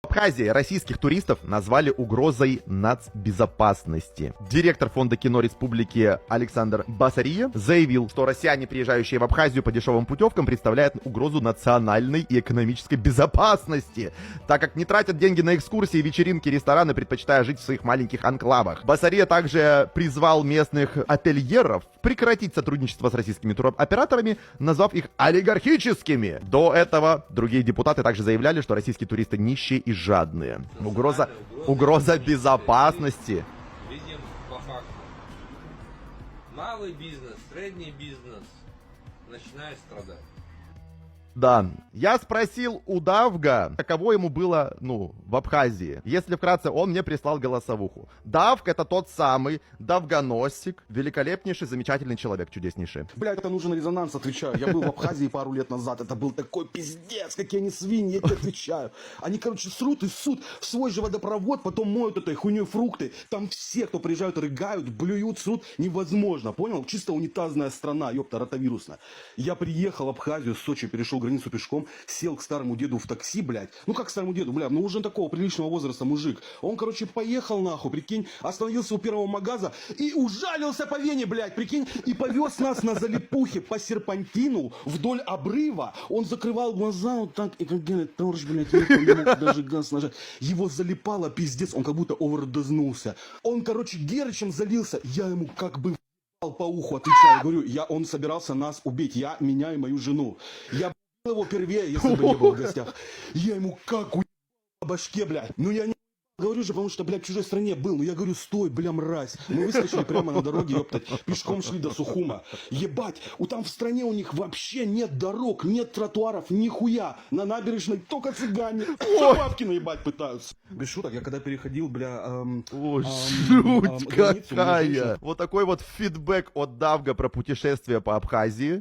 В Абхазии российских туристов назвали угрозой нацбезопасности. Директор фонда кино республики Александр Басария заявил, что россияне, приезжающие в Абхазию по дешевым путевкам, представляют угрозу национальной и экономической безопасности, так как не тратят деньги на экскурсии, вечеринки, рестораны, предпочитая жить в своих маленьких анклавах. Басария также призвал местных ательеров прекратить сотрудничество с российскими туроператорами, назвав их олигархическими. До этого другие депутаты также заявляли, что российские туристы нищие и жадные. Угроза безопасности. Видим по факту. Малый бизнес, средний бизнес начинает страдать. Да, я спросил у Давга, каково ему было, в Абхазии. Если вкратце, он мне прислал голосовуху. Давг — это тот самый Давгоносик, великолепнейший, замечательный человек, чудеснейший. Блядь, это нужен резонанс, отвечаю. Я был в Абхазии пару лет назад, это был такой пиздец, какие они свиньи, я тебе отвечаю. Они, короче, срут и ссут в свой же водопровод, потом моют этой хуйней фрукты. Там все, кто приезжают, рыгают, блюют, срут. Невозможно, понял? Чисто унитазная страна, ёпта, ротовирусная. Я приехал в Абхазию, в Сочи, перешел границу пешком, сел к старому деду в такси, блядь. Ну как к старому деду, блядь, ну уже такого приличного возраста мужик. Он, короче, поехал нахуй, прикинь, остановился у первого магаза и ужалился по вене, блядь, прикинь, и повез нас на залипухе по серпантину вдоль обрыва. Он закрывал глаза вот так, и как говорит, торж, блядь, не мог даже газ нажать. Его залипало, пиздец, он как будто овердознулся. Он, короче, Герычем залился, я ему как бы по уху отвечаю, говорю, он собирался нас убить, меня и мою жену. Я его первее, если бы не был в гостях. Я ему как у по башке, блядь. Ну я не говорю же, потому что, блядь, в чужой стране был. Ну я говорю, стой, бля, мразь. Мы выскочили прямо на дороге, ёптать, пешком шли до Сухума. Ебать, там в стране у них вообще нет дорог, нет тротуаров, нихуя. На набережной только цыгане. Бабки наебать пытаются. Без шуток, я когда переходил, бля... Жуть какая! Вот такой вот фидбэк от Давга про путешествие по Абхазии.